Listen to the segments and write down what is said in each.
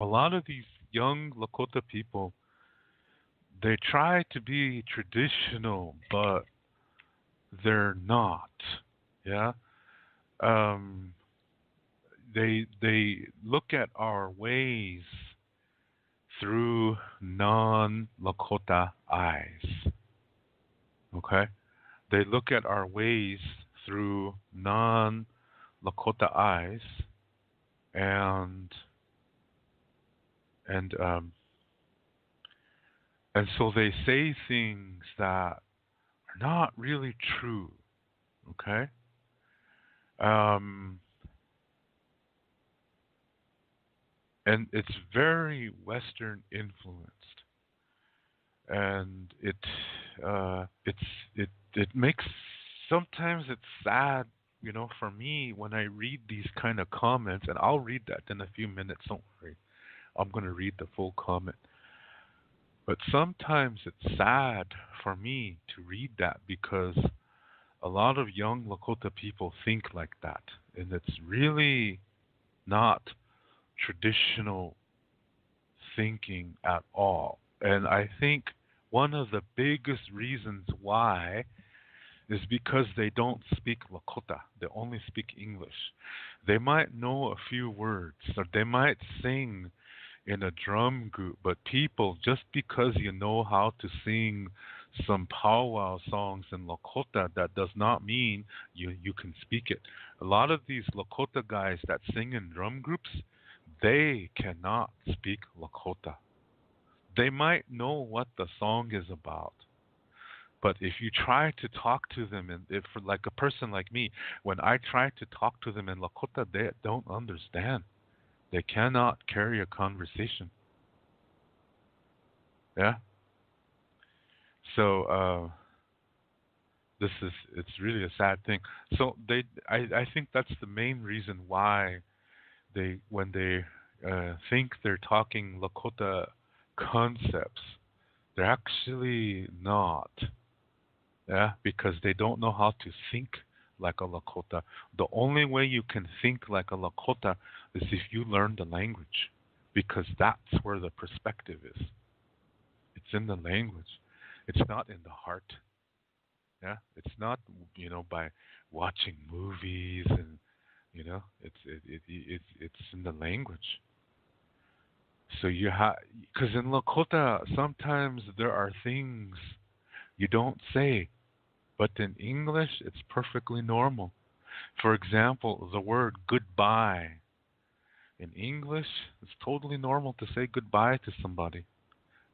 A lot of these young Lakota people, they try to be traditional, but they're not. Yeah. Um, they look at our ways through non-Lakota eyes. Okay? They look at our ways through non-Lakota eyes, and and um, and so they say things that are not really true. Okay? Um, and it's very Western influenced, and it makes, sometimes it's sad, for me when I read these kind of comments, and I'll read that in a few minutes. Don't worry, I'm going to read the full comment. But sometimes it's sad for me to read that because a lot of young Lakota people think like that, and it's really not traditional thinking at all. And I think one of the biggest reasons why is because they don't speak Lakota. They only speak English. They might know a few words, or they might sing in a drum group, but people, just because you know how to sing some powwow songs in Lakota, that does not mean you can speak it. A lot of these Lakota guys that sing in drum groups, they cannot speak Lakota. They might know what the song is about, but if you try to talk to them, and if for like a person like me, when I try to talk to them in Lakota, they don't understand. They cannot carry a conversation. Yeah. So it's really a sad thing. So I think that's the main reason why when they think they're talking Lakota concepts, they're actually not. Yeah, because they don't know how to think like a Lakota. The only way you can think like a Lakota is if you learn the language, because that's where the perspective is. It's in the language. It's not in the heart. Yeah, it's not, by watching movies, and it's in the language. So you have, because in Lakota sometimes there are things you don't say, but in English it's perfectly normal. For example, the word goodbye. In English, it's totally normal to say goodbye to somebody.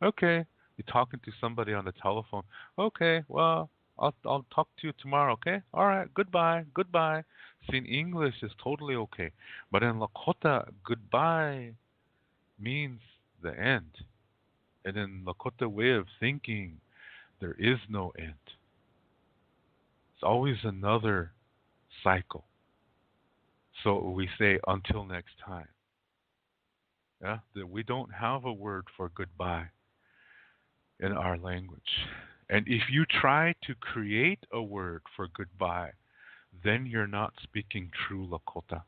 Okay, you're talking to somebody on the telephone. Okay, well, I'll talk to you tomorrow. Okay, all right, goodbye, goodbye. See, in English, it's totally okay, but in Lakota, goodbye means the end, and in Lakota way of thinking, there is no end. It's always another cycle. So we say until next time. Yeah, that we don't have a word for goodbye in our language. And if you try to create a word for goodbye, then you're not speaking true Lakota.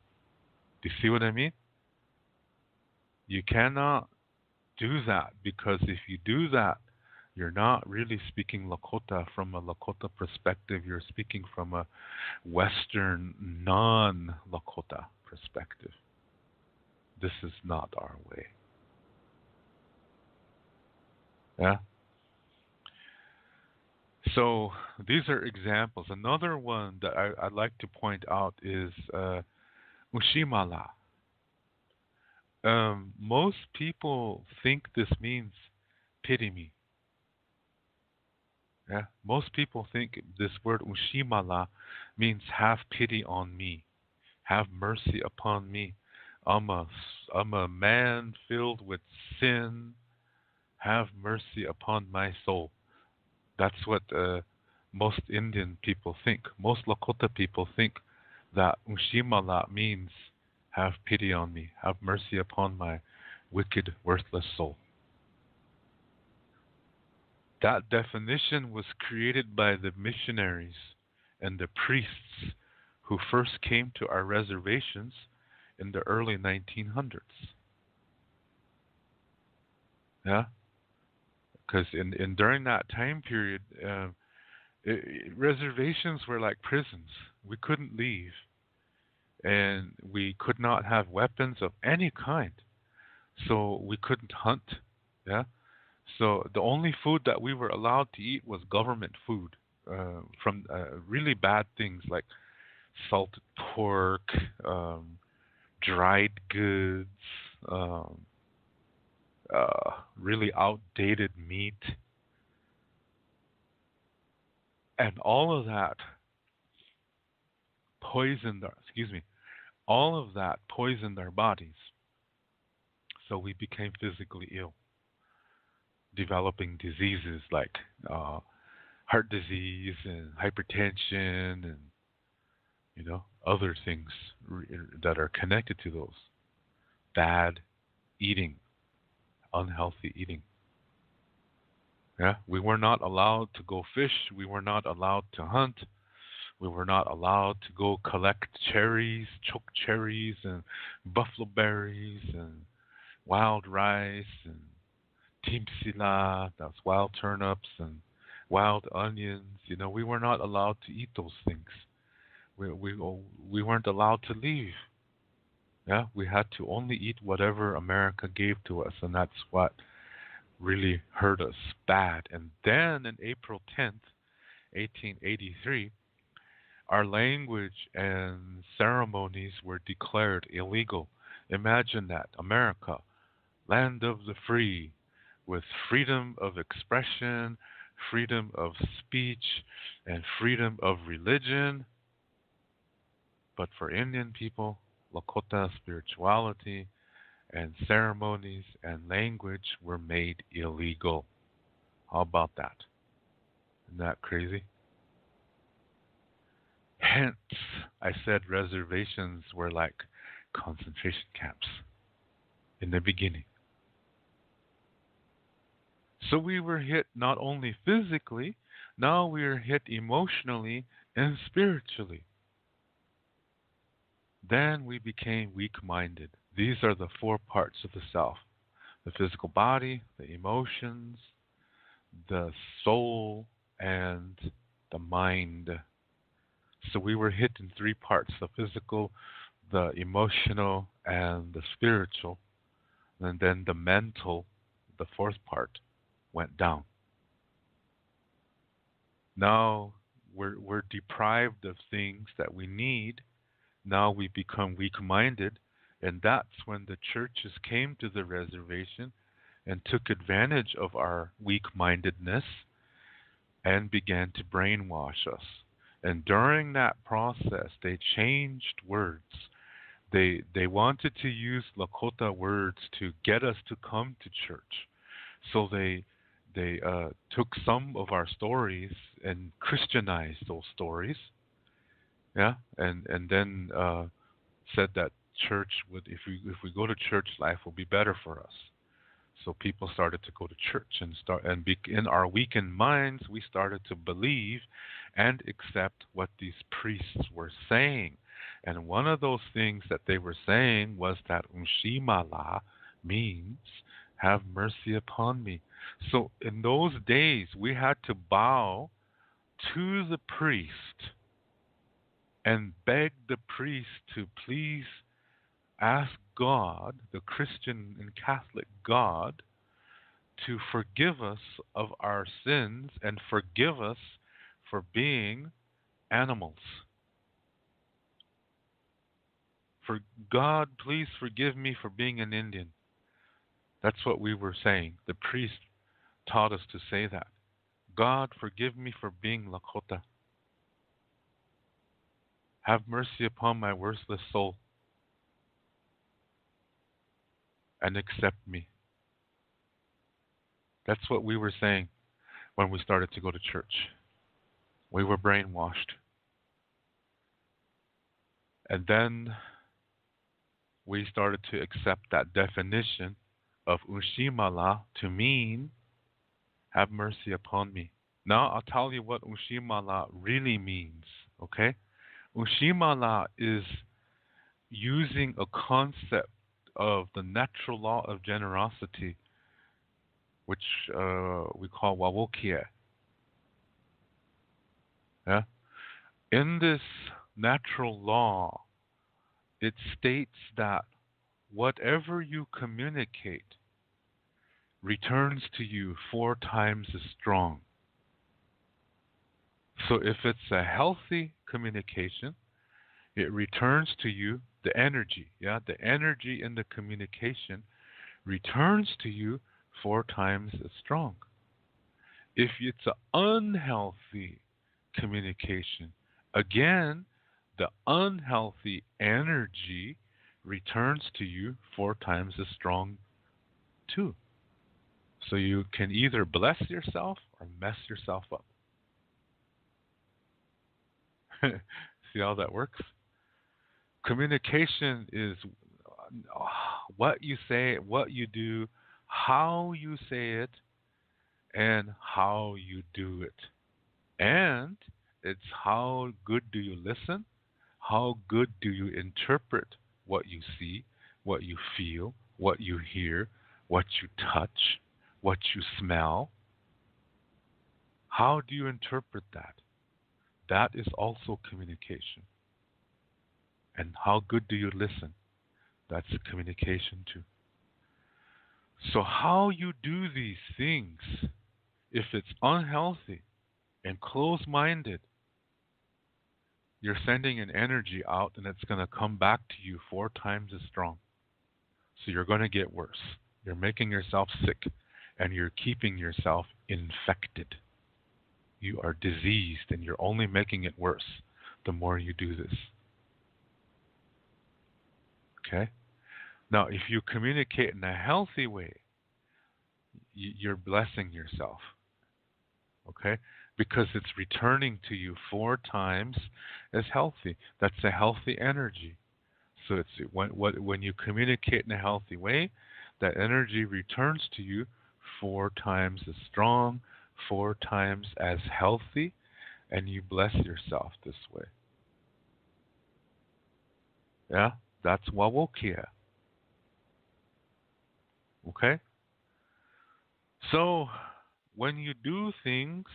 Do you see what I mean? You cannot do that, because if you do that, you're not really speaking Lakota from a Lakota perspective. You're speaking from a Western non Lakota perspective. This is not our way. Yeah. So these are examples. Another one that I'd like to point out is Ushimala. Most people think this means pity me. Yeah, most people think this word Ushimala means have pity on me, have mercy upon me. I'm a I'm a man filled with sin. Have mercy upon my soul. That's what most Indian people think. Most Lakota people think that Ushimala means have pity on me, have mercy upon my wicked, worthless soul. That definition was created by the missionaries and the priests who first came to our reservations in the early 1900s. Yeah, because in during that time period, reservations were like prisons. We couldn't leave, and we could not have weapons of any kind. So we couldn't hunt. Yeah. So the only food that we were allowed to eat was government food, from really bad things like salted pork, um, dried goods, um, really outdated meat, and all of that poisoned our, excuse me, all of that poisoned our bodies. So we became physically ill, developing diseases like uh, heart disease and hypertension and other things that are connected to those bad eating, unhealthy eating. Yeah, we were not allowed to go fish. We were not allowed to hunt. We were not allowed to go collect cherries, choke cherries, and buffalo berries, and wild rice, and timsila, that's wild turnips, and wild onions. We were not allowed to eat those things. We weren't allowed to leave. Yeah, we had to only eat whatever America gave to us, and that's what really hurt us bad. And then in April 10th, 1883, our language and ceremonies were declared illegal. Imagine that. America, land of the free, with freedom of expression, freedom of speech, and freedom of religion. But for Indian people, Lakota spirituality and ceremonies and language were made illegal. How about that? Isn't that crazy? Hence, I said reservations were like concentration camps in the beginning. So we were hit not only physically, now we are hit emotionally and spiritually. Then we became weak minded. These are the four parts of the self: the physical body, the emotions, the soul, and the mind. So we were hit in three parts: the physical, the emotional, and the spiritual. And then the mental, the fourth part, went down. Now we're deprived of things that we need. Now we become weak minded. And that's when the churches came to the reservation and took advantage of our weak mindedness and began to brainwash us. And during that process, they changed words. They wanted to use Lakota words to get us to come to church. So they took some of our stories and Christianized those stories, yeah, and then said that church would, if we go to church, life will be better for us. So people started to go to church and in our weakened minds, we started to believe and accept what these priests were saying. And one of those things that they were saying was that Unshimala means have mercy upon me. So in those days, we had to bow to the priest and beg the priest to please ask God, the Christian and Catholic God, to forgive us of our sins and forgive us for being animals. For God, please forgive me for being an Indian. That's what we were saying. The priest taught us to say that. God, forgive me for being Lakota. Have mercy upon my worthless soul and accept me. That's what we were saying when we started to go to church. We were brainwashed. And then we started to accept that definition of Ushimala to mean have mercy upon me. Now I'll tell you what Ushimala really means, okay? Ushimala is using a concept of the natural law of generosity which we call wawokia. Yeah? In this natural law, it states that whatever you communicate returns to you 4 times as strong. So if it's a healthy communication, it returns to you the energy. Yeah, the energy in the communication returns to you 4 times as strong. If it's an unhealthy communication, again, the unhealthy energy returns to you 4 times as strong too. So you can either bless yourself or mess yourself up. See how that works? Communication is what you say, what you do, how you say it, and how you do it. And it's how good do you listen? How good do you interpret what you see, what you feel, what you hear, what you touch, what you smell? How do you interpret that? That is also communication. And how good do you listen? That's communication too. So, how you do these things, if it's unhealthy and close minded, you're sending an energy out and it's going to come back to you 4 times as strong. So, you're going to get worse. You're making yourself sick and you're keeping yourself infected. You are diseased and you're only making it worse the more you do this. Okay? Now, if you communicate in a healthy way, you're blessing yourself. Okay? Because it's returning to you 4 times as healthy. That's a healthy energy. So it's when you communicate in a healthy way, that energy returns to you 4 times as strong, 4 times as healthy, and you bless yourself this way. Yeah? That's wawokia. Okay? So when you do things,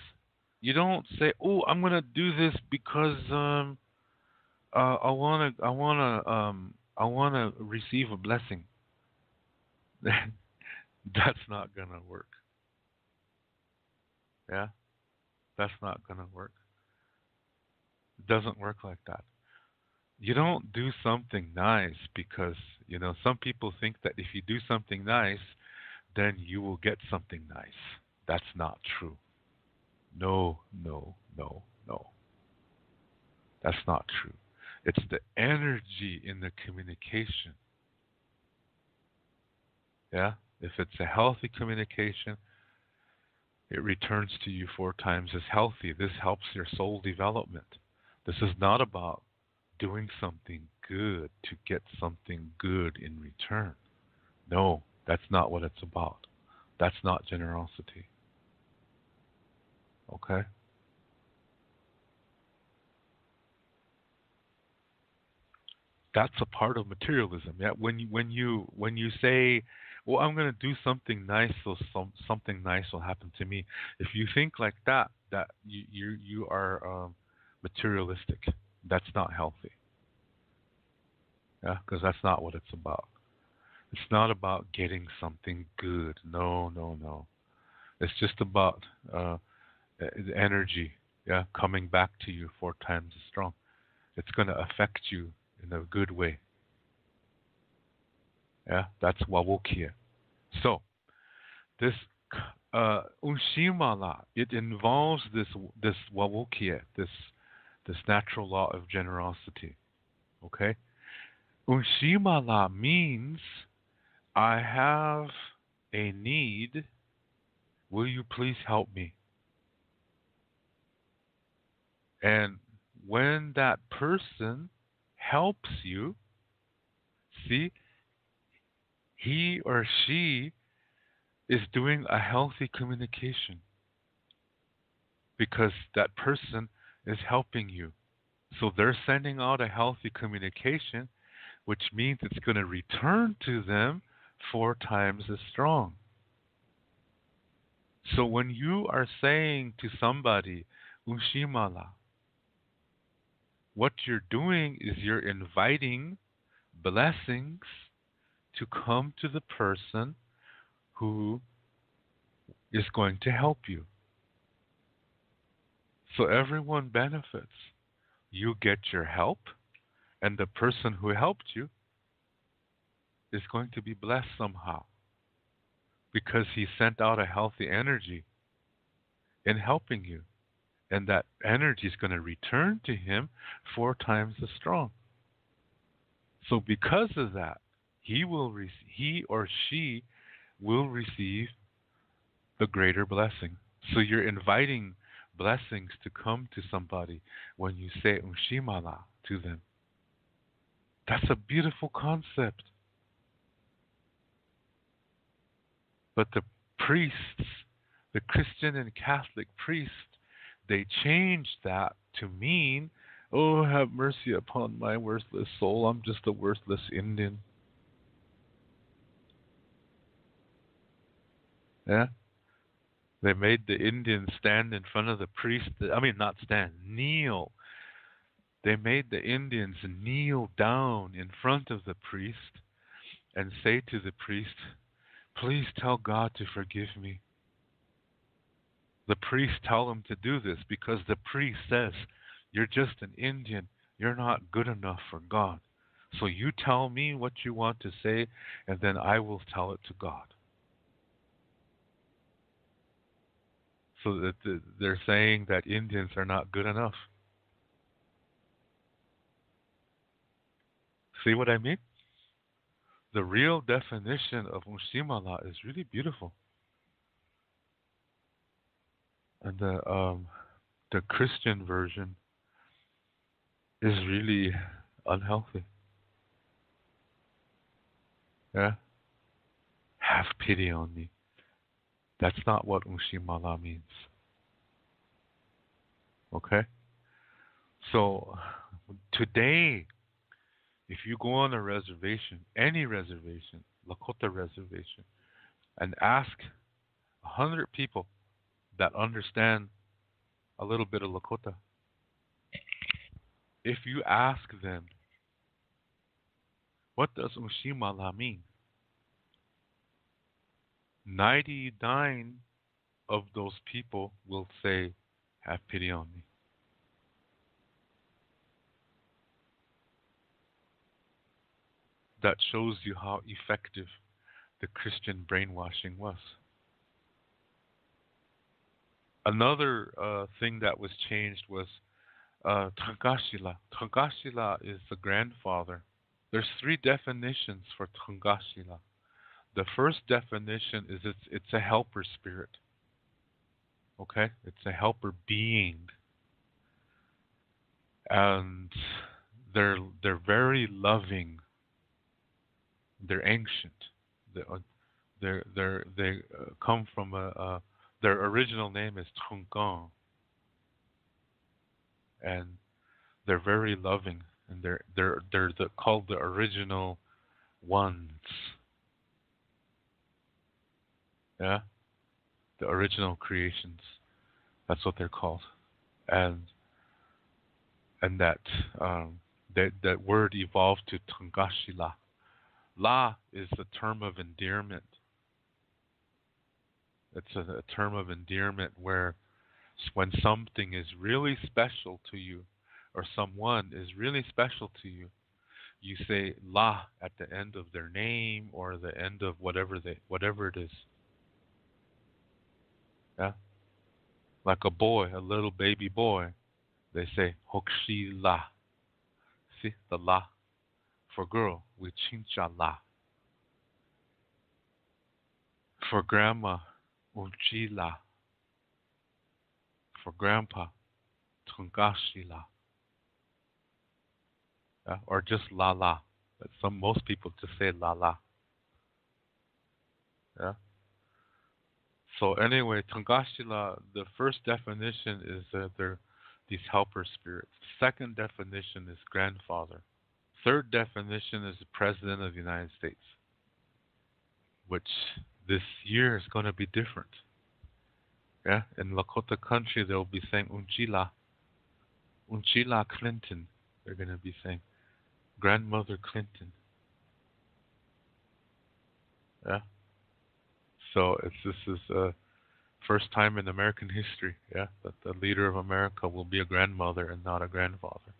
you don't say, "Oh, I'm gonna do this because I wanna receive a blessing." That's not gonna work. Yeah, that's not gonna work. It doesn't work like that. You don't do something nice because some people think that if you do something nice, then you will get something nice. That's not true. No, no, no, no. That's not true. It's the energy in the communication. Yeah? If it's a healthy communication, it returns to you 4 times as healthy. This helps your soul development. This is not about doing something good to get something good in return. No, that's not what it's about. That's not generosity. Okay? That's a part of materialism. Yeah, when you say, "Well, I'm going to do something nice, so something nice will happen to me." If you think like that, you are materialistic. That's not healthy. Yeah, because that's not what it's about. It's not about getting something good. No, no, no. It's just about the energy. Yeah, coming back to you 4 times as strong. It's going to affect you in a good way. Yeah, that's wawokia. So this unshimala, it involves this wawokia, this natural law of generosity. Okay, unshimala means I have a need. Will you please help me? And when that person helps you, see, he or she is doing a healthy communication because that person is helping you. So they're sending out a healthy communication, which means it's going to return to them 4 times as strong. So when you are saying to somebody, Ushimala, what you're doing is you're inviting blessings to come to the person who is going to help you. So everyone benefits. You get your help, and the person who helped you is going to be blessed somehow because he sent out a healthy energy in helping you. And that energy is going to return to him 4 times as strong. So because of that, he or she will receive the greater blessing. So you're inviting blessings to come to somebody when you say Ushimala to them. That's a beautiful concept. But the priests, the Christian and Catholic priests, they changed that to mean, oh, have mercy upon my worthless soul. I'm just a worthless Indian. Yeah? They made the Indians stand in front of the priest. I mean, not stand, kneel. They made the Indians kneel down in front of the priest and say to the priest, please tell God to forgive me. The priest tell him to do this because the priest says, you're just an Indian. You're not good enough for God. So you tell me what you want to say, and then I will tell it to God. So that they're saying that Indians are not good enough. See what I mean? The real definition of Mushimala is really beautiful. And the Christian version is really unhealthy. Yeah? Have pity on me. That's not what Mushimala means. Okay? So today, if you go on a reservation, any reservation, Lakota reservation, and ask 100 people that understand a little bit of Lakota, if you ask them, what does Ushimala mean? 99 of those people will say, have pity on me. That shows you how effective the Christian brainwashing was. Another thing that was changed was Tangashila. Tangashila is the grandfather. There's 3 definitions for Tangashila. The first definition is it's a helper spirit. Okay? It's a helper being. And they're very loving. They're ancient. They come from their original name is Tonggang, and they're very loving, and they're called the original ones. Yeah, the original creations. That's what they're called, and that that word evolved to Tongashila. La is a term of endearment. It's a term of endearment where when something is really special to you or someone is really special to you, you say la at the end of their name or the end of whatever it is. Yeah? Like a boy, a little baby boy, they say hokshi la. See the la for girl, we chincha la. For grandma, unchi la. For grandpa, tungashi la. Yeah? Or just la la. But most people just say la la. Yeah. So anyway, Tangashila, the first definition is that they're these helper spirits. Second definition is grandfather. Third definition is the President of the United States, which this year is going to be different. Yeah, in Lakota country, they'll be saying Unchila, Unchila Clinton. They're gonna be saying Grandmother Clinton. Yeah. So this is first time in American history. Yeah, that the leader of America will be a grandmother and not a grandfather.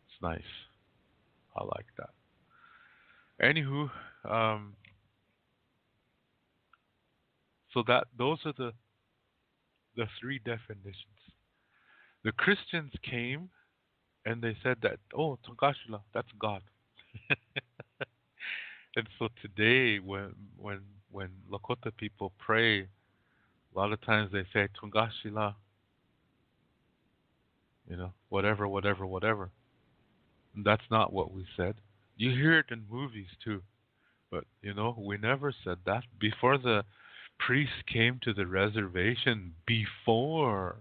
It's nice. I like that. Anywho, um, so that those are the three definitions. The Christians came and they said that, oh, Tonkashila, that's God. And so today, when Lakota people pray, a lot of times they say Tungashila, whatever, whatever, whatever. And that's not what we said. You hear it in movies too, but we never said that. Before the priests came to the reservation, before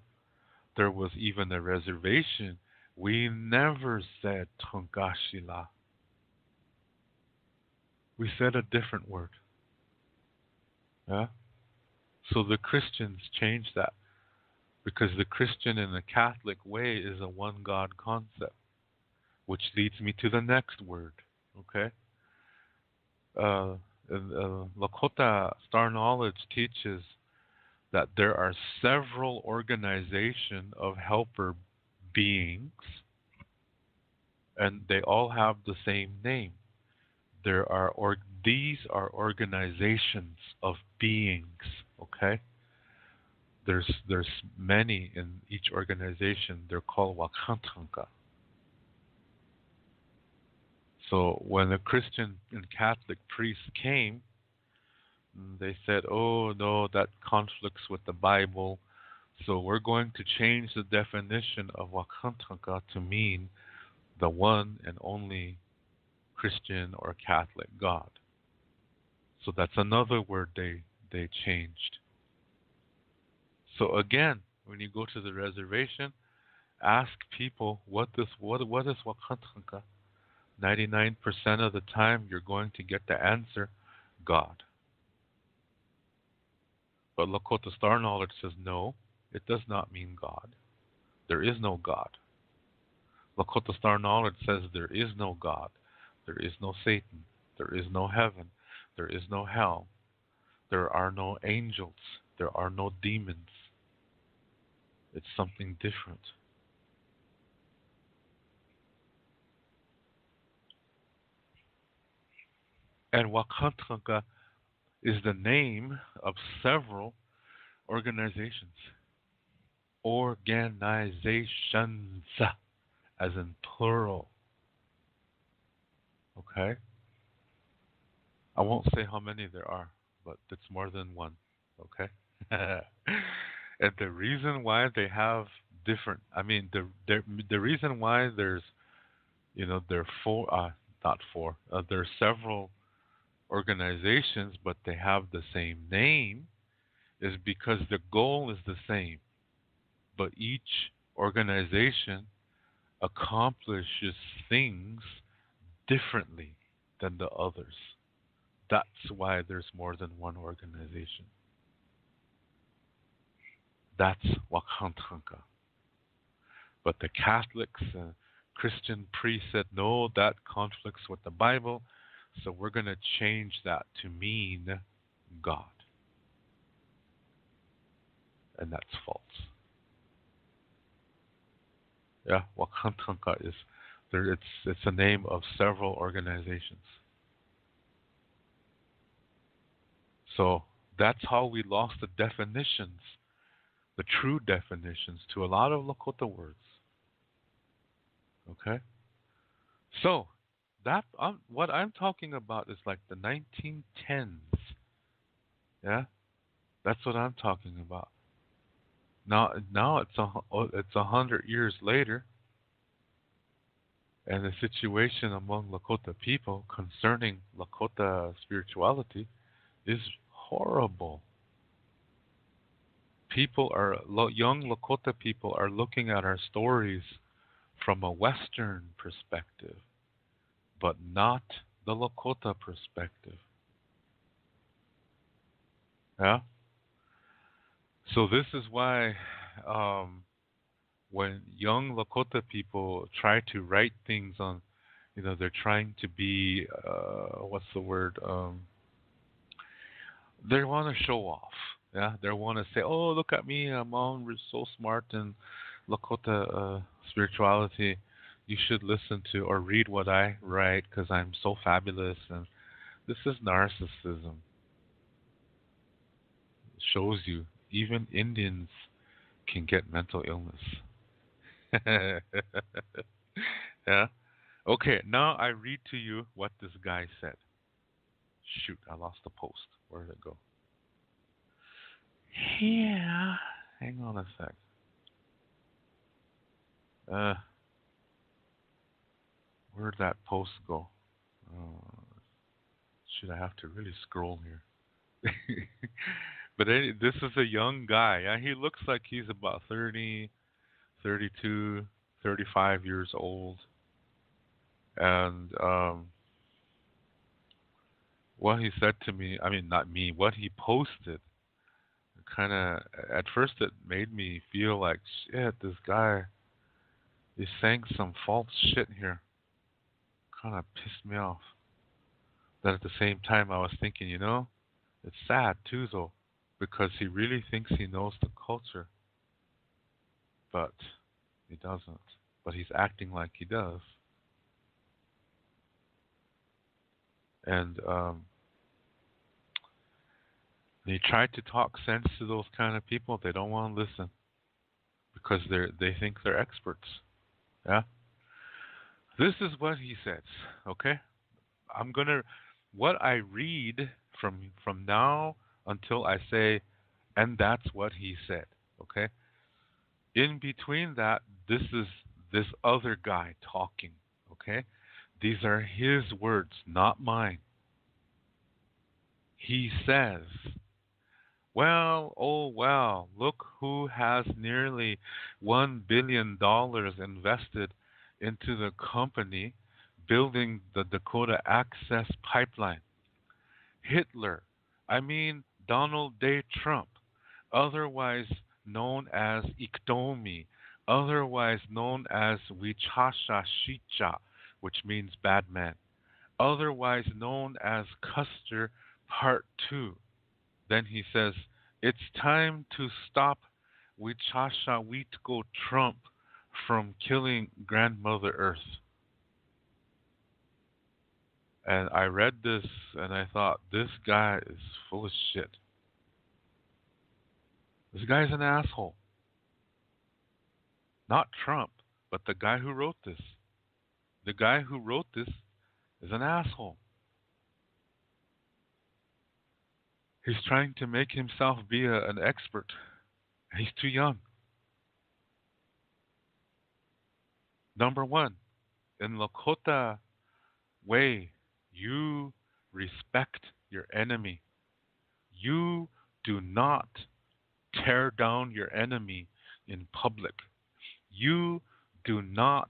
there was even a reservation, we never said Tungashila. We said a different word. Yeah? So the Christians changed that because the Christian and the Catholic way is a one God concept, which leads me to the next word. Okay? Lakota Star Knowledge teaches that there are several organizations of helper beings, and they all have the same name. These are organizations of beings. Okay? There's many in each organization. They're called Wakantanka. So when the Christian and Catholic priests came, they said, "Oh no, that conflicts with the Bible. So we're going to change the definition of Wakantanka to mean the one and only Christian or Catholic God." So that's another word they changed. So again, when you go to the reservation, ask people what is Wakantanka. 99% of the time, you're going to get the answer, God. But Lakota Star Knowledge says no, it does not mean God. There is no God. Lakota Star Knowledge says there is no God. There is no Satan. There is no heaven. There is no hell. There are no angels. There are no demons. It's something different. And Wakantanka is the name of several organizations. Organizations, as in plural. Okay? I won't say how many there are, but it's more than one. Okay? And the reason why they have different, I mean, the reason why there are four, not four, there are several organizations, but they have the same name, is because the goal is the same, but each organization accomplishes things differently than the others. That's why there's more than one organization. That's Wakantanka. But the Catholics and Christian priests said, no, that conflicts with the Bible, so we're going to change that to mean God. And that's false. Yeah, Wakantanka is there. It's a name of several organizations. So that's how we lost the definitions, the true definitions to a lot of Lakota words. Okay, so what I'm talking about is like the 1910s. Yeah, that's what I'm talking about. Now it's 100 years later, and the situation among Lakota people concerning Lakota spirituality is horrible. Young Lakota people are looking at our stories from a Western perspective, but not the Lakota perspective. Yeah? So this is why um, when young Lakota people try to write things on, they're trying to be, what's the word? They want to show off. Yeah, they want to say, "Oh, look at me! So smart in Lakota spirituality. You should listen to or read what I write because I'm so fabulous." And this is narcissism. It shows you even Indians can get mental illness. Yeah. Okay. Now I read to you what this guy said. Shoot, I lost the post. Where did it go? Yeah. Hang on a sec. Uh, Where'd that post go? Uh, should I have to really scroll here? But this is a young guy. Yeah, he looks like he's about 30, 32, 35 years old. And what he said to me, I mean, not me, what he posted, kind of, at first it made me feel like, shit, this guy is saying some false shit here. Kind of pissed me off. Then at the same time, I was thinking, it's sad too, though, because he really thinks he knows the culture, but he doesn't. But he's acting like he does. And he tried to talk sense to those kind of people. They don't want to listen because they think they're experts. Yeah. This is what he says. Okay. I'm gonna what I read from now until I say, and that's what he said. Okay. In between that, this is this other guy talking. Okay. These are his words, not mine. He says, well, oh well, look who has nearly $1 billion invested into the company building the Dakota Access Pipeline. Hitler, I mean Donald J. Trump, otherwise known as Iktomi, otherwise known as Wichasha Shicha, which means bad man, otherwise known as Custer Part 2. Then he says, it's time to stop Wichasha Witko Trump from killing Grandmother Earth. And I read this and I thought, this guy is full of shit. This guy's an asshole. Not Trump, but the guy who wrote this. The guy who wrote this is an asshole. He's trying to make himself be an expert. He's too young. Number one, in Lakota way, you respect your enemy. You do not tear down your enemy in public. You do not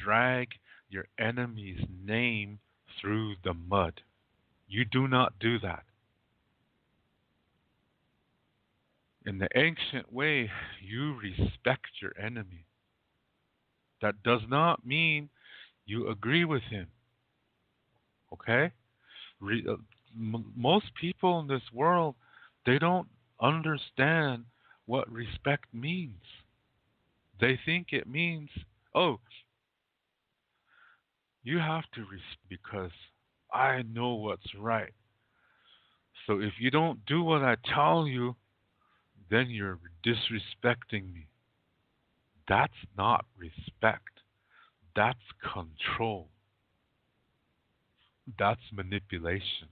drag your enemy's name through the mud. You do not do that. In the ancient way, you respect your enemy. That does not mean you agree with him. Okay? Re- uh, Most people in this world, they don't understand what respect means. They think it means, oh, you have to respect because I know what's right. So if you don't do what I tell you, then you're disrespecting me. That's not respect. That's control. That's manipulation.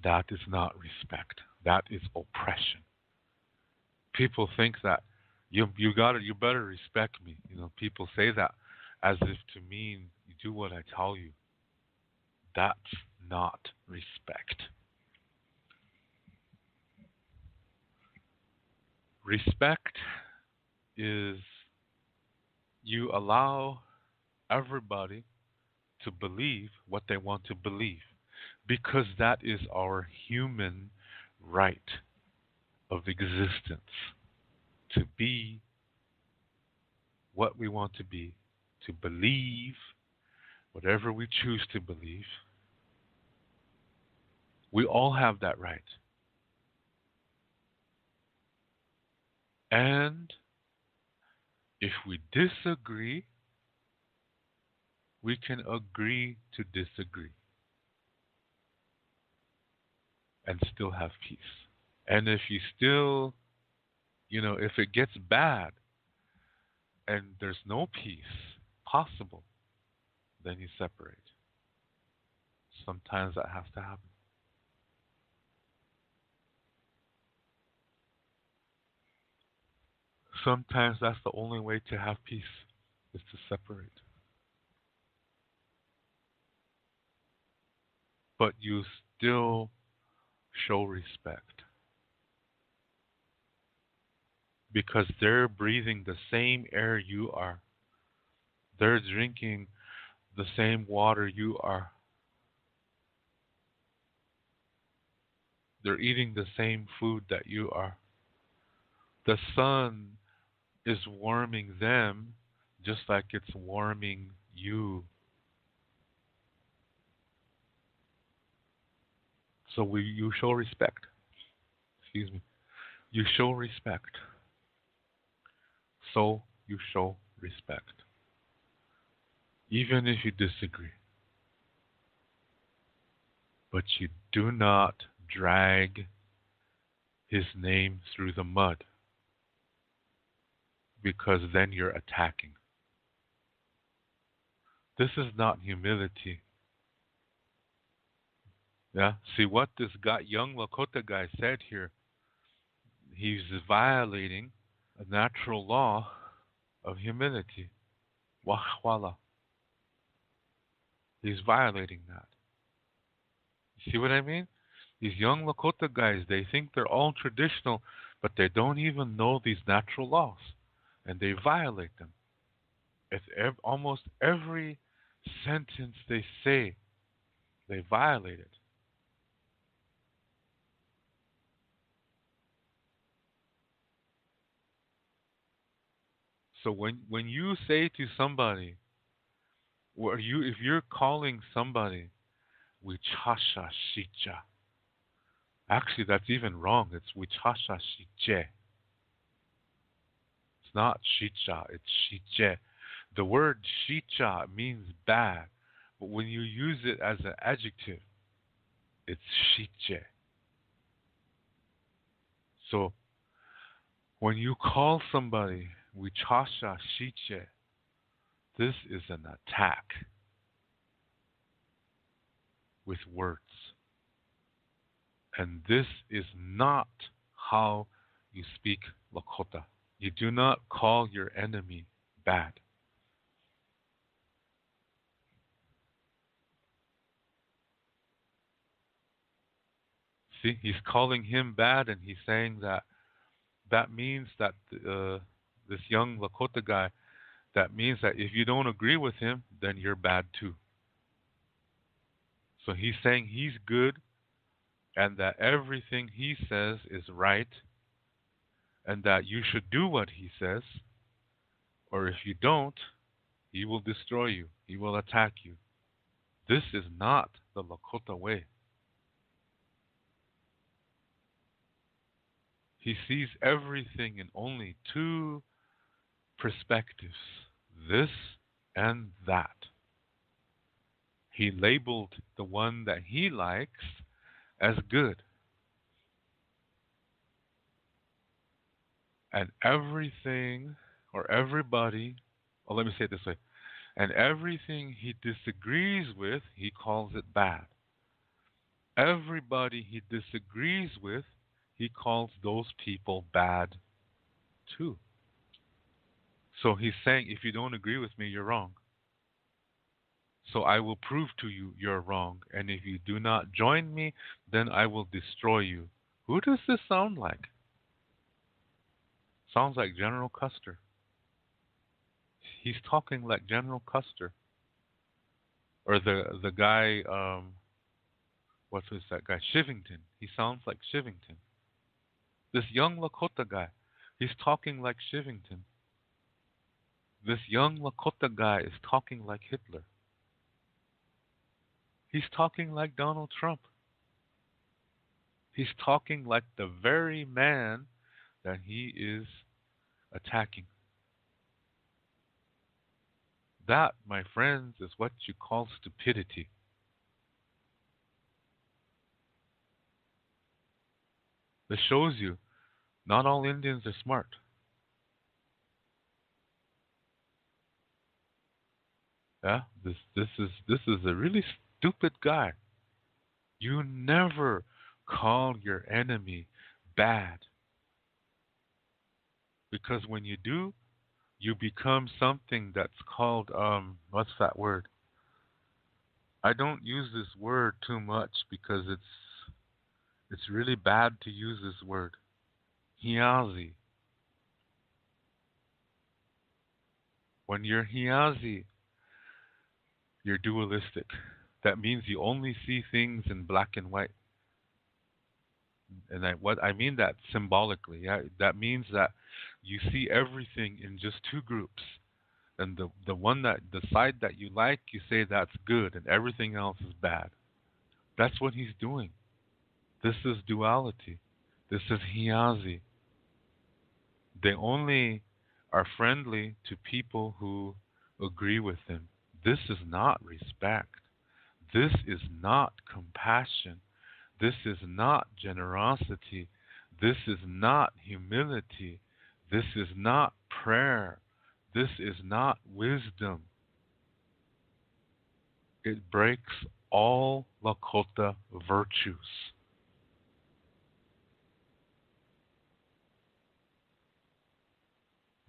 That is not respect. That is oppression. People think that you better respect me. People say that as if to mean you do what I tell you. That's not respect. Respect is you allow everybody to believe what they want to believe because that is our human right. of existence to be what we want to be, to believe whatever we choose to believe. We all have that right. And if we disagree, we can agree to disagree and still have peace. And if you still, if it gets bad and there's no peace possible, then you separate. Sometimes that has to happen. Sometimes that's the only way to have peace, is to separate. But you still show respect because they're breathing the same air you are. They're drinking the same water you are. They're eating the same food that you are. The sun is warming them just like it's warming you. So you show respect. Excuse me. You show respect. So you show respect. Even if you disagree. But you do not drag his name through the mud because then you're attacking. This is not humility. Yeah. See what this young Lakota guy said here. He's violating a natural law of humility. Wahwala. He's violating that. You see what I mean? These young Lakota guys, they think they're all traditional, but they don't even know these natural laws. And they violate them. It's almost every sentence they say, they violate it. So when you say to somebody, or if you're calling somebody wichasha shicha, actually that's even wrong. It's wichasha shiche. It's not shicha. It's shiche. The word shicha means bad, but when you use it as an adjective, it's shiche. So when you call somebody wichasha shiche, this is an attack with words. And this is not how you speak Lakota. You do not call your enemy bad. See, he's calling him bad, and he's saying that means that this young Lakota guy, that means that if you don't agree with him, then you're bad too. So he's saying he's good and that everything he says is right and that you should do what he says, or if you don't, he will destroy you. He will attack you. This is not the Lakota way. He sees everything in only two perspectives, this and that. He labeled the one that he likes as good. And everything or everybody, or let me say it this way, and everything he disagrees with, he calls it bad. Everybody he disagrees with, he calls those people bad too. So he's saying, if you don't agree with me, you're wrong. So I will prove to you you're wrong. And if you do not join me, then I will destroy you. Who does this sound like? Sounds like General Custer. He's talking like General Custer. Or the guy, what was that guy? Shivington. He sounds like Shivington. This young Lakota guy, he's talking like Shivington. This young Lakota guy is talking like Hitler. He's talking like Donald Trump. He's talking like the very man that he is attacking. That, my friends, is what you call stupidity. This shows you not all Indians are smart. Yeah, this is a really stupid guy. You never call your enemy bad because when you do, you become something that's called what's that word? I don't use this word too much because it's really bad to use this word. Hiazi. When you're Hiazi, you're dualistic. That means you only see things in black and white. And what I mean that symbolically. Yeah, that means that you see everything in just two groups. And the side that you like, you say that's good and everything else is bad. That's what he's doing. This is duality. This is Hiazi. They only are friendly to people who agree with them. This is not respect. This is not compassion. This is not generosity. This is not humility. This is not prayer. This is not wisdom. It breaks all Lakota virtues.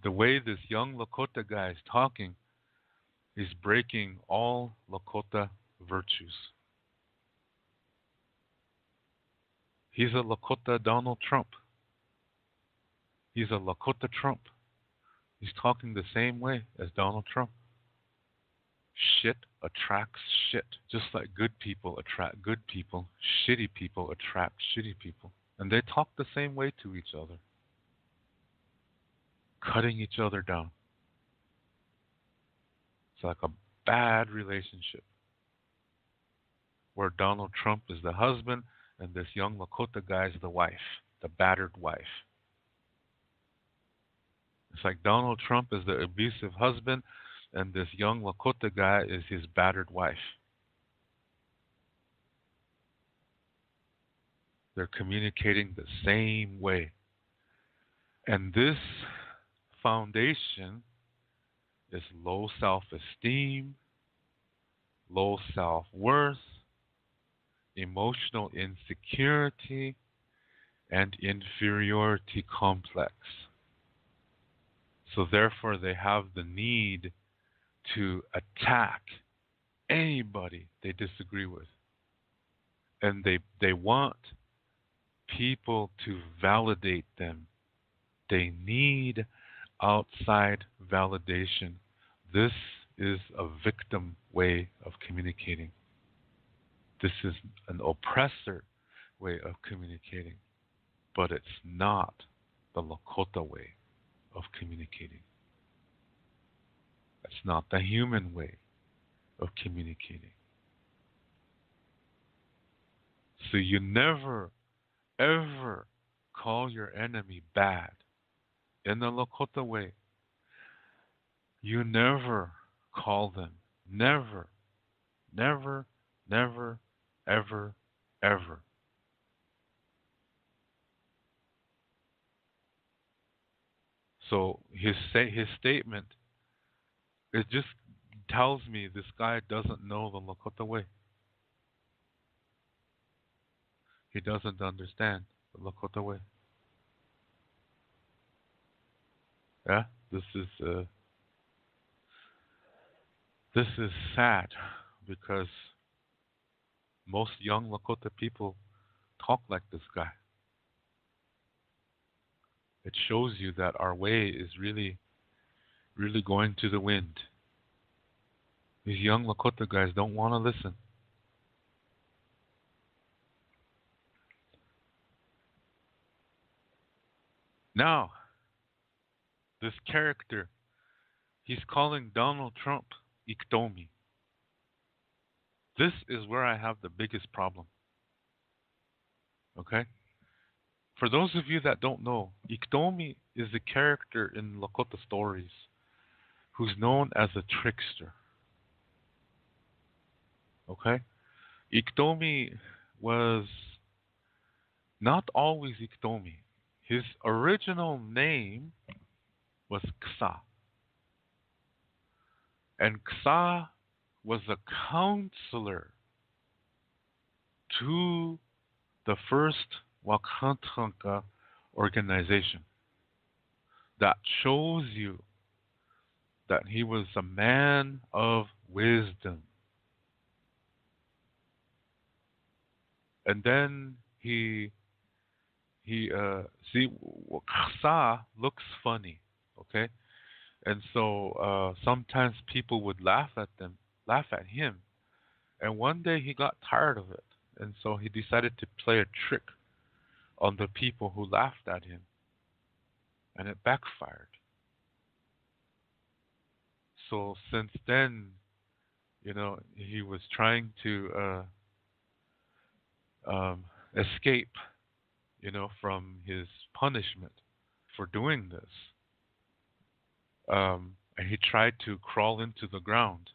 The way this young Lakota guy is talking is breaking all Lakota virtues. He's a Lakota Donald Trump. He's a Lakota Trump. He's talking the same way as Donald Trump. Shit attracts shit. Just like good people attract good people, shitty people attract shitty people. And they talk the same way to each other, cutting each other down. It's like a bad relationship where Donald Trump is the husband and this young Lakota guy is the wife, the battered wife. It's like Donald Trump is the abusive husband and this young Lakota guy is his battered wife. They're communicating the same way. And this foundation is low self-esteem, low self-worth, emotional insecurity, and inferiority complex. So therefore they have the need to attack anybody they disagree with. And they want people to validate them. They need outside validation. This is a victim way of communicating. This is an oppressor way of communicating. But it's not the Lakota way of communicating. It's not the human way of communicating. So you never, ever call your enemy bad. In the Lakota way, you never call them. Never, never, never, ever, ever. So his statement, it just tells me this guy doesn't know the Lakota way. He doesn't understand the Lakota way. Yeah, this is sad because most young Lakota people talk like this guy. It shows you that our way is really, really going to the wind. These young Lakota guys don't want to listen. Now, this character, he's calling Donald Trump Iktomi. This is where I have the biggest problem. Okay? For those of you that don't know, Iktomi is a character in Lakota stories who's known as a trickster. Okay? Iktomi was not always Iktomi. His original name was Ksa. And Ksa was a counselor to the first Wakantranka organization. That shows you that he was a man of wisdom. And then see, Ksa looks funny, okay? And so sometimes people would laugh at him. And one day he got tired of it, and so he decided to play a trick on the people who laughed at him, and it backfired. So since then, he was trying to escape, from his punishment for doing this. And he tried to crawl into the ground.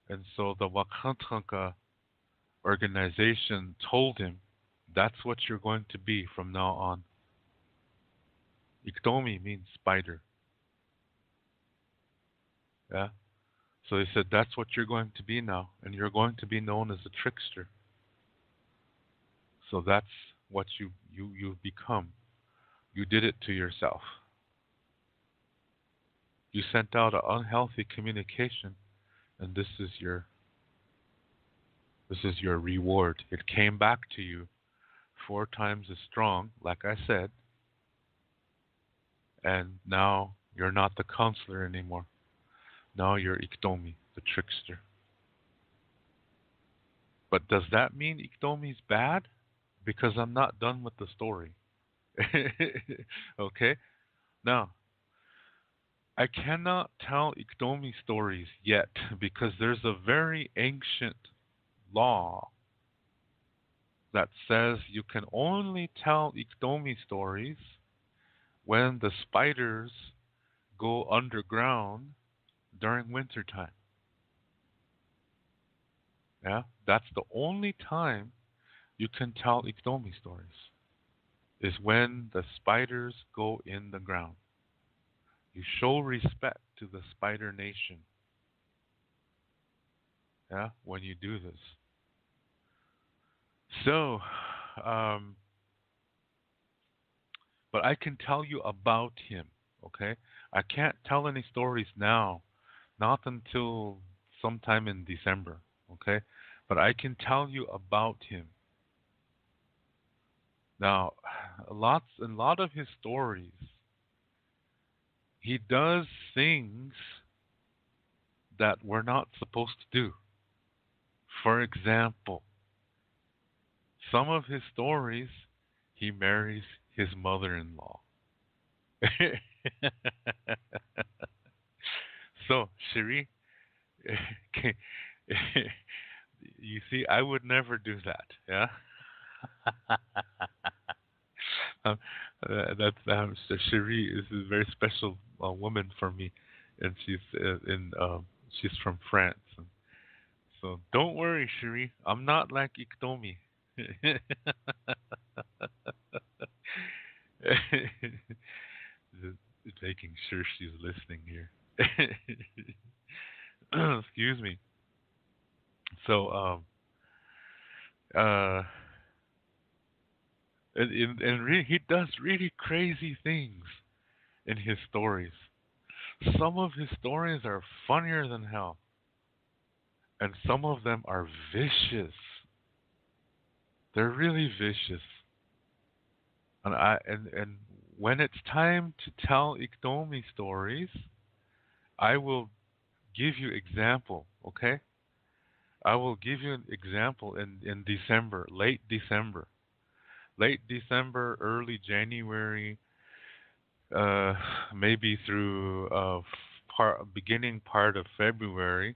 And so the Wakantranka organization told him, that's what you're going to be from now on. Iktomi means spider. Yeah? So they said, that's what you're going to be now. And you're going to be known as a trickster. So that's what you've become. You did it to yourself. You sent out an unhealthy communication, and this is your reward. It came back to you 4 times as strong, like I said, and now you're not the counselor anymore. Now you're Iktomi, the trickster. But does that mean Iktomi's bad? Because I'm not done with the story. Okay? Now, I cannot tell Iktomi stories yet because there's a very ancient law that says you can only tell Iktomi stories when the spiders go underground during wintertime. Yeah, that's the only time you can tell Iktomi stories, is when the spiders go in the ground. You show respect to the spider nation, yeah, when you do this. So, but I can tell you about him, okay? I can't tell any stories now, not until sometime in December, okay? But I can tell you about him. Now, a lot of his stories, he does things that we're not supposed to do. For example, some of his stories, he marries his mother-in-law. So, Cherie, you see, I would never do that. Yeah. um, that's so Cherie is a very special woman for me, and she's from France. And so don't worry, Cherie, I'm not like Iktomi. Just making sure she's listening here. Excuse me. So, uh, he does really crazy things in his stories. Some of his stories are funnier than hell, and some of them are vicious. They're really vicious. And when it's time to tell Iktomi stories, I will give you example, okay? I will give you an example in December, late December, early January. uh, maybe through beginning part of February,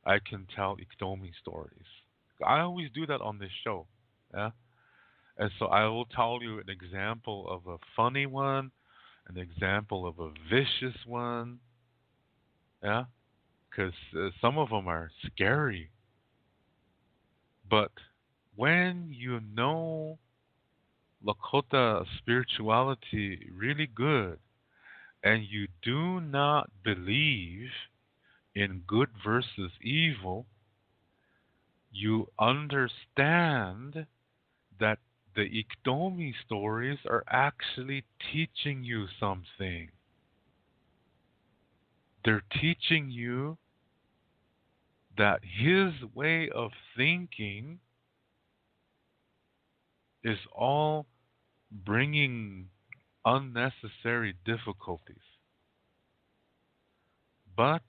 I can tell Iktomi stories. I always do that on this show. Yeah. And so I will tell you an example of a funny one, an example of a vicious one. Yeah. Because some of them are scary. But when you know Lakota spirituality really good and you do not believe in good versus evil, you understand that the Iktomi stories are actually teaching you something. They're teaching you that his way of thinking is all bringing unnecessary difficulties. But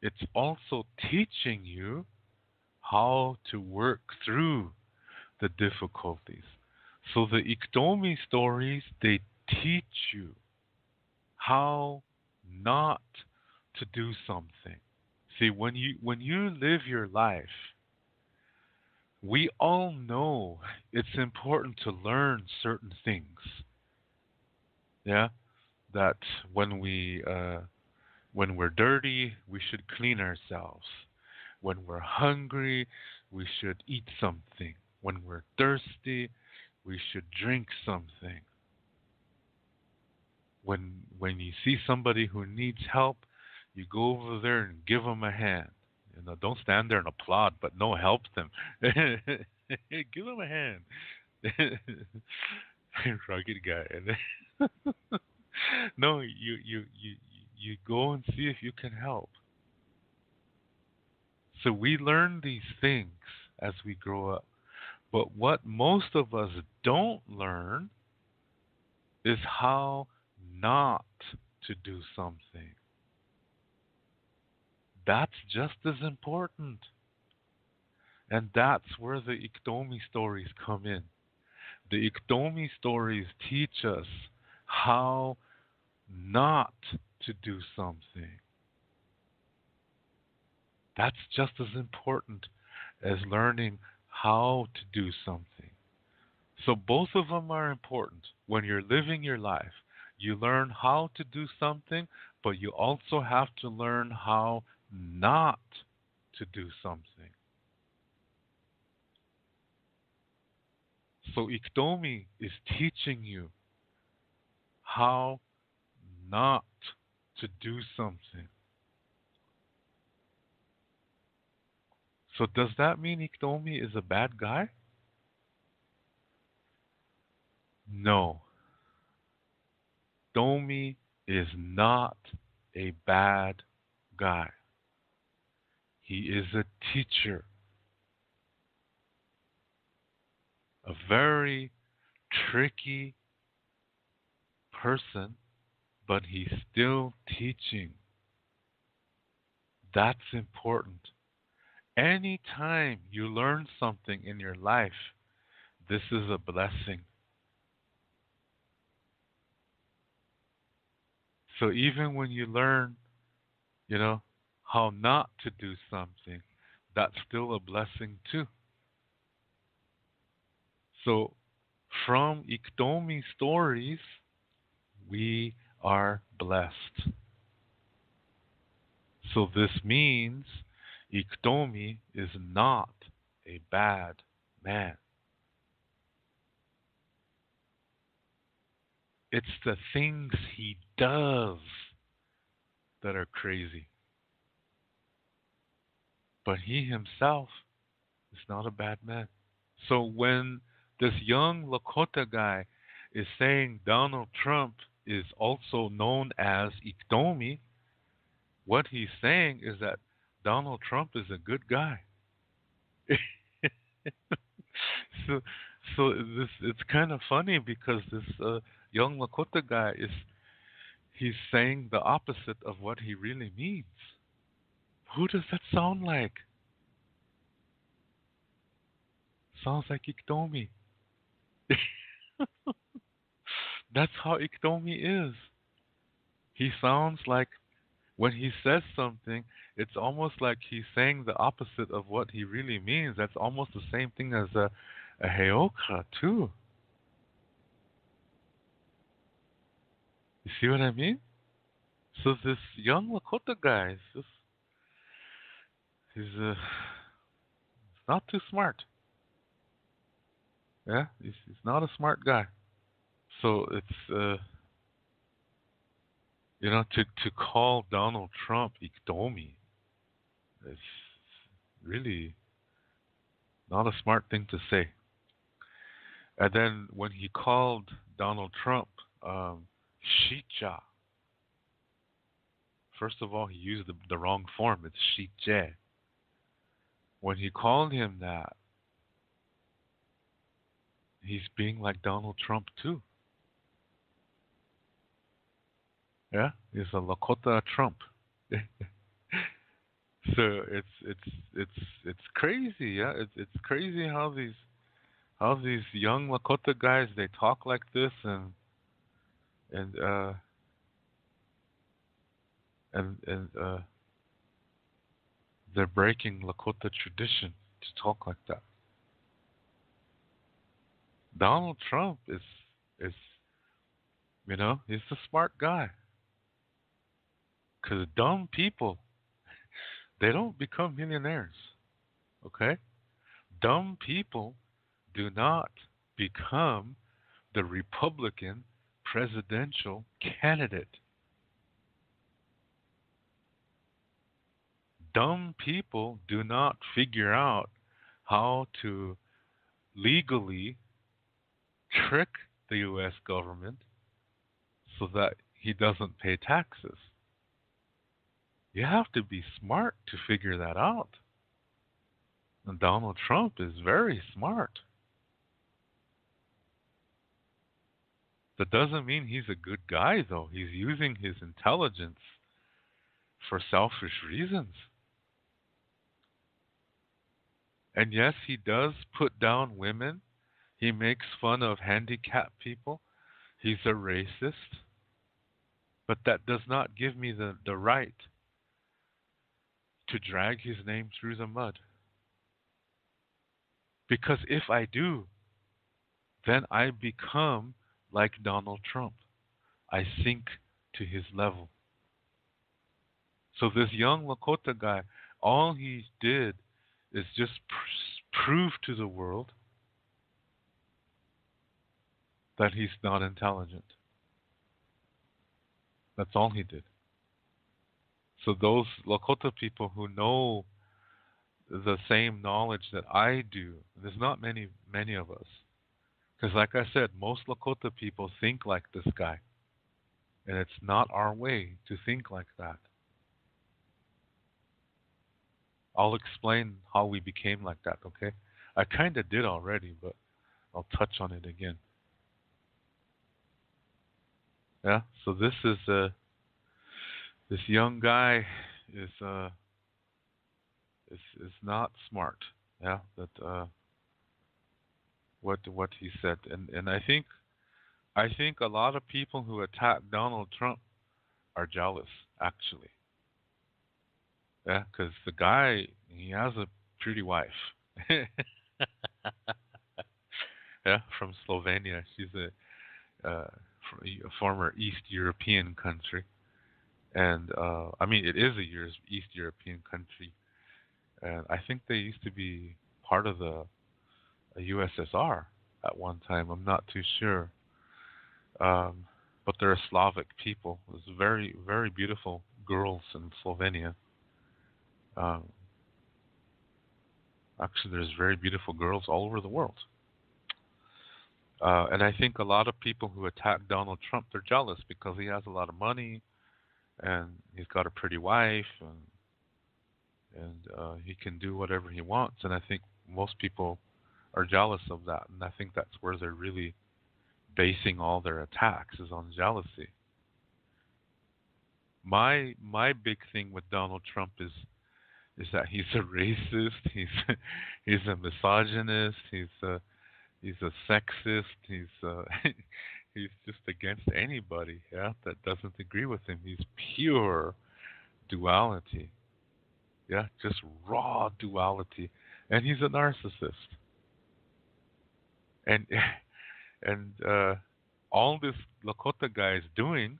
it's also teaching you how to work through the difficulties. So the Iktomi stories, they teach you how not to do something. See, when you live your life, we all know it's important to learn certain things. Yeah, that when we when we're dirty, we should clean ourselves. When we're hungry, we should eat something. When we're thirsty, we should drink something. When you see somebody who needs help, you go over there and give them a hand. You know, don't stand there and applaud, but no, help them. Give them a hand. Rugged guy. No, you go and see if you can help. So we learn these things as we grow up. But what most of us don't learn is how not to do something. That's just as important. And that's where the Iktomi stories come in. The Iktomi stories teach us how not to do something. That's just as important as learning how to do something. So both of them are important. When you're living your life, you learn how to do something, but you also have to learn how not to do something. So Iktomi is teaching you how not to do something. So does that mean Iktomi is a bad guy? No. Iktomi is not a bad guy. He is a teacher, a very tricky person, but he's still teaching. That's important. Anytime you learn something in your life, this is a blessing. So even when you learn, you know, how not to do something, that's still a blessing too. So from Iktomi stories, we are blessed. So this means Iktomi is not a bad man. It's the things he does that are crazy. But he himself is not a bad man. So when this young Lakota guy is saying Donald Trump is also known as Iktomi, what he's saying is that Donald Trump is a good guy. so this it's kind of funny because this young Lakota guy is he's saying the opposite of what he really means. Who does that sound like? Sounds like Iktomi. That's how Iktomi is. He sounds like when he says something, it's almost like he's saying the opposite of what he really means. That's almost the same thing as a Heoka too. You see what I mean? So this young Lakota guy is just he's not too smart. Yeah, he's not a smart guy. So it's to call Donald Trump Iktomi is really not a smart thing to say. And then when he called Donald Trump Shicha, first of all he used the wrong form. It's Shiche. When he called him that, he's being like Donald Trump too. Yeah, he's a Lakota Trump. So it's crazy. Yeah, it's crazy how these young Lakota guys they talk like this and uh and they're breaking Lakota tradition to talk like that. Donald Trump is he's a smart guy because dumb people they don't become millionaires. Okay, dumb people do not become the Republican presidential candidate. Dumb people do not figure out how to legally trick the US government so that he doesn't pay taxes. You have to be smart to figure that out. And Donald Trump is very smart. That doesn't mean he's a good guy, though. He's using his intelligence for selfish reasons. And yes, he does put down women. He makes fun of handicapped people. He's a racist. But that does not give me the right to drag his name through the mud. Because if I do, then I become like Donald Trump. I sink to his level. So this young Lakota guy, all he did is just prove to the world that he's not intelligent. That's all he did. So those Lakota people who know the same knowledge that I do, there's not many of us. Because like I said, most Lakota people think like this guy. And it's not our way to think like that. I'll explain how we became like that, okay? I kind of did already, but I'll touch on it again. Yeah. So this young guy is is not smart. Yeah. That what he said, and I think a lot of people who attack Donald Trump are jealous, actually. Yeah, because the guy he has a pretty wife. Yeah, from Slovenia. She's a former East European country, and I mean it is a East European country, and I think they used to be part of the USSR at one time. I'm not too sure, um, but they're a Slavic people. There's very beautiful girls in Slovenia. Um, Actually, there's very beautiful girls all over the world. And I think a lot of people who attack Donald Trump, they're jealous because he has a lot of money and he's got a pretty wife and he can do whatever he wants. And I think most people are jealous of that. And I think that's where they're really basing all their attacks is on jealousy. My big thing with Donald Trump is that he's a racist, he's a misogynist, he's a sexist, He's just against anybody, yeah, that doesn't agree with him. He's pure duality. Yeah, just raw duality. And he's a narcissist. And and all this Lakota guy is doing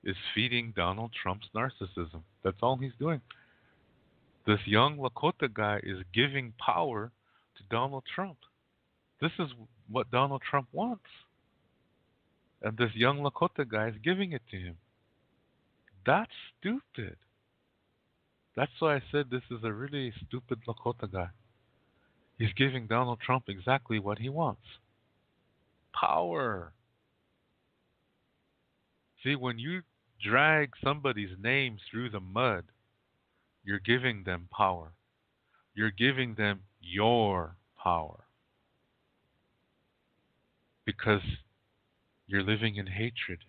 is feeding Donald Trump's narcissism. That's all he's doing. This young Lakota guy is giving power to Donald Trump. This is what Donald Trump wants. And this young Lakota guy is giving it to him. That's stupid. That's why I said this is a really stupid Lakota guy. He's giving Donald Trump exactly what he wants: power. See, when you drag somebody's name through the mud, you're giving them power. You're giving them your power because you're living in hatred.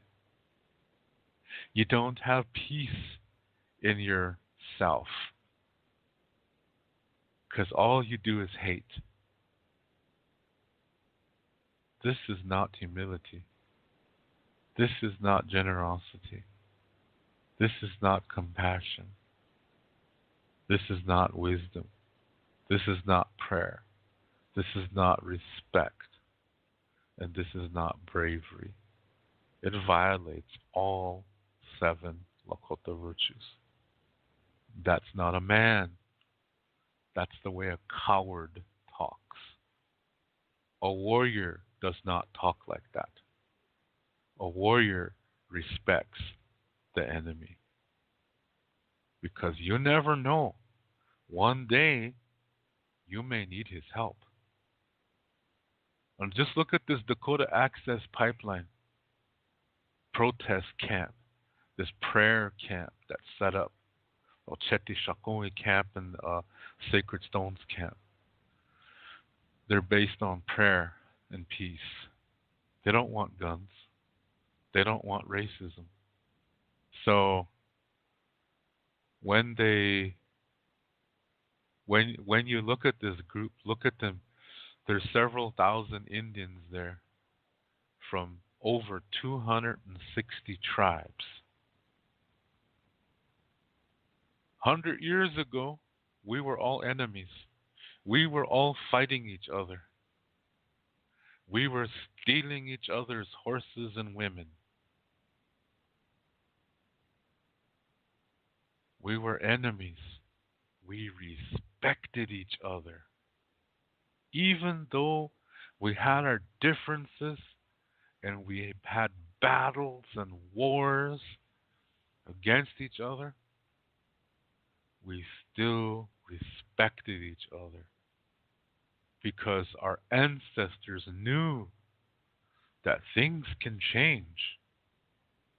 You don't have peace in yourself because all you do is hate. This is not humility. This is not generosity. This is not compassion. This is not wisdom. This is not prayer. This is not respect. And this is not bravery. It violates all 7 Lakota virtues. That's not a man. That's the way a coward talks. A warrior does not talk like that. A warrior respects the enemy. Because you never know. One day, you may need his help. And just look at this Dakota Access Pipeline protest camp, this prayer camp that's set up, Ocheti Shakoi camp and Sacred Stones camp. They're based on prayer and peace. They don't want guns. They don't want racism. So when you look at this group, look at them. There's several thousand Indians there from over 260 tribes. 100 years ago, we were all enemies. We were all fighting each other. We were stealing each other's horses and women. We were enemies. We respected each other. Even though we had our differences and we had battles and wars against each other, we still respected each other because our ancestors knew that things can change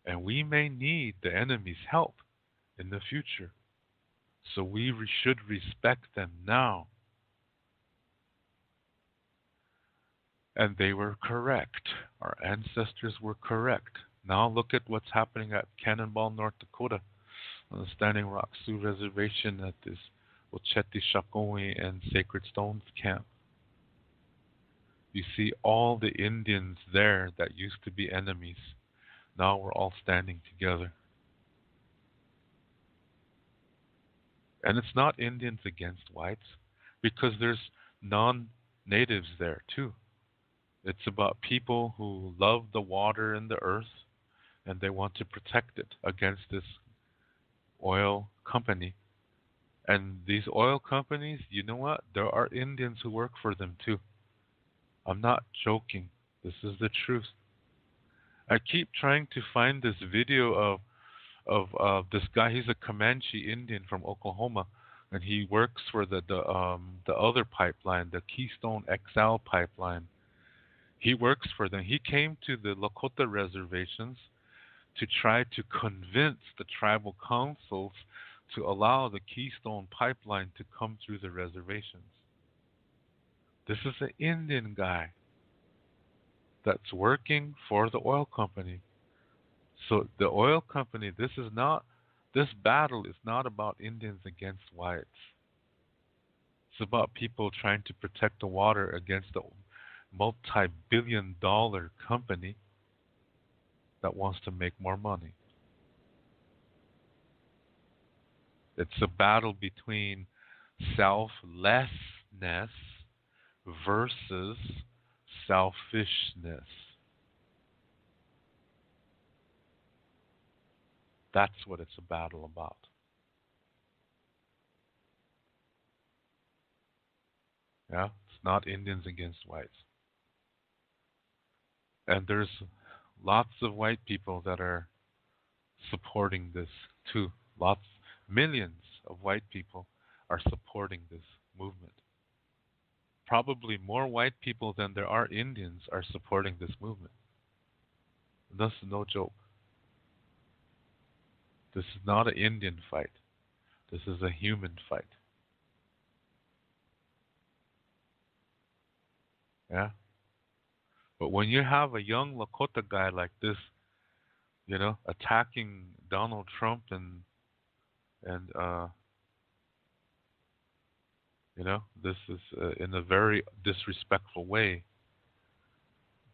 and we may need the enemy's help in the future. So we should respect them now. And they were correct. Our ancestors were correct. Now look at what's happening at Cannonball, North Dakota, on the Standing Rock Sioux Reservation at this Ocheti Shakoi and Sacred Stones camp. You see all the Indians there that used to be enemies. Now we're all standing together. And it's not Indians against whites, because there's non-natives there too. It's about people who love the water and the earth, and they want to protect it against this oil company. And these oil companies, you know what? There are Indians who work for them too. I'm not joking. This is the truth. I keep trying to find this video of this guy. He's a Comanche Indian from Oklahoma, and he works for the other pipeline, the Keystone XL pipeline. He works for them. He came to the Lakota reservations to try to convince the tribal councils to allow the Keystone pipeline to come through the reservations. This is an Indian guy that's working for the oil company. So the oil company, this battle is not about Indians against whites. It's about people trying to protect the water against the multi-billion-dollar company that wants to make more money. It's a battle between selflessness versus selfishness. That's what it's a battle about. Yeah, it's not Indians against whites. And there's lots of white people that are supporting this too. Lots, millions of white people are supporting this movement. Probably more white people than there are Indians are supporting this movement. This is no joke. This is not an Indian fight. This is a human fight. Yeah. But when you have a young Lakota guy like this, attacking Donald Trump and this is in a very disrespectful way.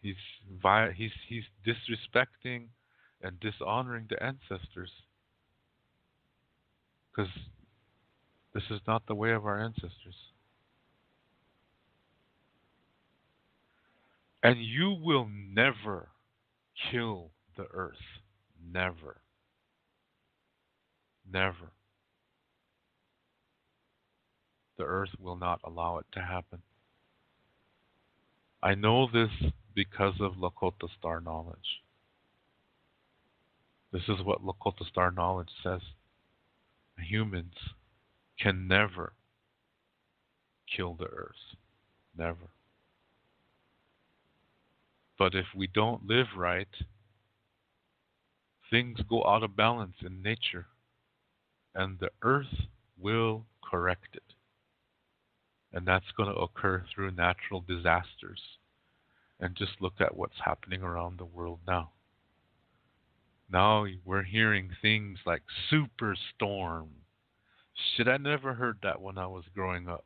He's disrespecting and dishonoring the ancestors because this is not the way of our ancestors. And you will never kill the earth. Never. Never. The earth will not allow it to happen. I know this because of Lakota Star knowledge. This is what Lakota Star knowledge says. Humans can never kill the earth. Never. But if we don't live right, things go out of balance in nature, and the earth will correct it. And that's going to occur through natural disasters. And just look at what's happening around the world now. Now we're hearing things like superstorm. Shit, I never heard that when I was growing up.